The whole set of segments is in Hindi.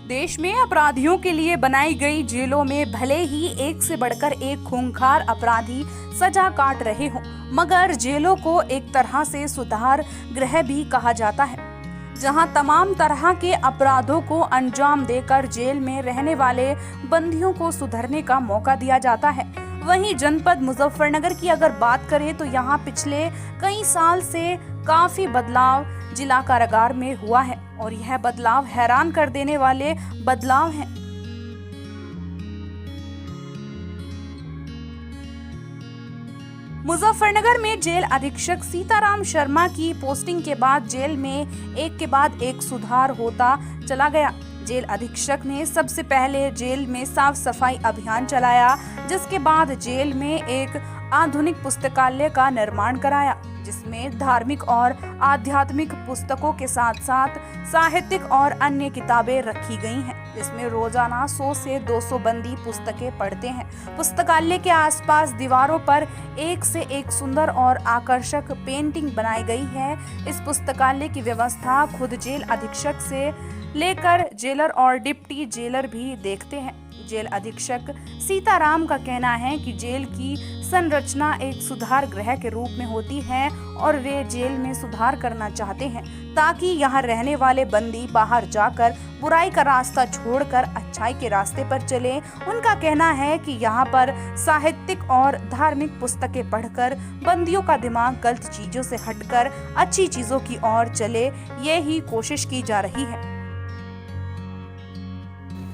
देश में अपराधियों के लिए बनाई गई जेलों में भले ही एक से बढ़कर एक खूंखार अपराधी सजा काट रहे हों, मगर जेलों को एक तरह से सुधार गृह भी कहा जाता है, जहां तमाम तरह के अपराधों को अंजाम देकर जेल में रहने वाले बंदियों को सुधरने का मौका दिया जाता है। वहीं जनपद मुजफ्फरनगर की अगर बात करें तो यहाँ पिछले कई साल से काफी बदलाव जिला कारागार में हुआ है और यह बदलाव हैरान कर देने वाले बदलाव हैं। मुजफ्फरनगर में जेल अधीक्षक सीताराम शर्मा की पोस्टिंग के बाद जेल में एक के बाद एक सुधार होता चला गया। जेल अधीक्षक ने सबसे पहले जेल में साफ सफाई अभियान चलाया, जिसके बाद जेल में एक आधुनिक पुस्तकालय का निर्माण कराया, जिसमें धार्मिक और आध्यात्मिक पुस्तकों के साथ साथ साहित्यिक और अन्य किताबें रखी गई हैं, जिसमें रोजाना 100 से 200 बंदी पुस्तकें पढ़ते हैं। पुस्तकालय के आसपास दीवारों पर एक से एक सुंदर और आकर्षक पेंटिंग बनाई गई है। इस पुस्तकालय की व्यवस्था खुद जेल अधीक्षक से लेकर जेलर और डिप्टी जेलर भी देखते हैं। जेल अधीक्षक सीताराम का कहना है कि जेल की संरचना एक सुधार गृह के रूप में होती है और वे जेल में सुधार करना चाहते हैं ताकि यहाँ रहने वाले बंदी बाहर जाकर बुराई का रास्ता छोड़कर अच्छाई के रास्ते पर चले। उनका कहना है कि यहाँ पर साहित्यिक और धार्मिक पुस्तकें पढ़कर बंदियों का दिमाग गलत चीजों से हटकर अच्छी चीजों की ओर चले, यही कोशिश की जा रही है।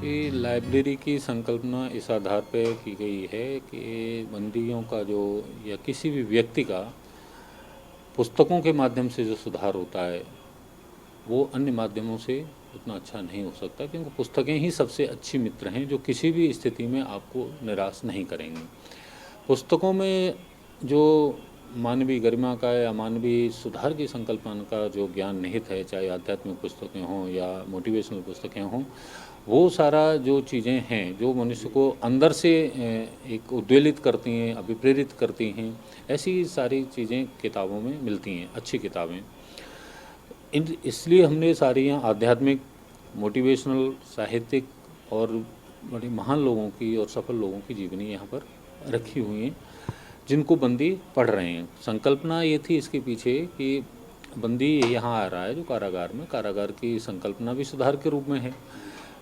कि लाइब्रेरी की संकल्पना इस आधार पे की गई है कि बंदियों का जो या किसी भी व्यक्ति का पुस्तकों के माध्यम से जो सुधार होता है वो अन्य माध्यमों से उतना अच्छा नहीं हो सकता, क्योंकि पुस्तकें ही सबसे अच्छी मित्र हैं जो किसी भी स्थिति में आपको निराश नहीं करेंगी। पुस्तकों में जो मानवीय गरिमा का या मानवीय सुधार की संकल्पना का जो ज्ञान निहित है, चाहे आध्यात्मिक पुस्तकें हों या मोटिवेशनल पुस्तकें हों, वो सारा जो चीज़ें हैं जो मनुष्य को अंदर से एक उद्वेलित करती हैं, अभिप्रेरित करती हैं, ऐसी सारी चीज़ें किताबों में मिलती हैं, अच्छी किताबें। इसलिए हमने सारी यहाँ आध्यात्मिक, मोटिवेशनल, साहित्यिक और बड़े महान लोगों की और सफल लोगों की जीवनी यहाँ पर रखी हुई हैं जिनको बंदी पढ़ रहे हैं। संकल्पना ये थी इसके पीछे कि बंदी यहाँ आ रहा है जो कारागार में, कारागार की संकल्पना भी सुधार के रूप में है।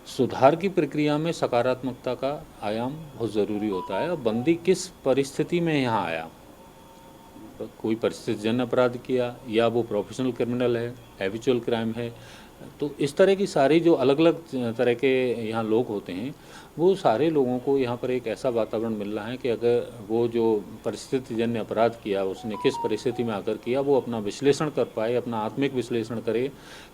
सुधार की प्रक्रिया में सकारात्मकता का आयाम बहुत ज़रूरी होता है। और बंदी किस परिस्थिति में यहाँ आया, कोई परिस्थितिजन्य अपराध किया या वो प्रोफेशनल क्रिमिनल है, हैबिचुअल क्राइम है, तो इस तरह की सारी जो अलग अलग तरह के यहाँ लोग होते हैं, वो सारे लोगों को यहाँ पर एक ऐसा वातावरण मिल रहा है कि अगर वो जो परिस्थितिजन्य अपराध किया उसने किस परिस्थिति में आकर किया, वो अपना विश्लेषण कर पाए, अपना आत्मिक विश्लेषण करे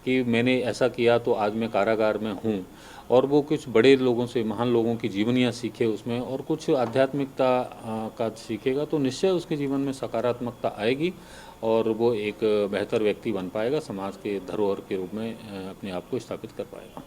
कि मैंने ऐसा किया तो आज मैं कारागार में हूँ, और वो कुछ बड़े लोगों से, महान लोगों की जीवनियाँ सीखे उसमें और कुछ आध्यात्मिकता का सीखेगा तो निश्चय उसके जीवन में सकारात्मकता आएगी और वो एक बेहतर व्यक्ति बन पाएगा, समाज के धरोहर के रूप में अपने आप को स्थापित कर पाएगा।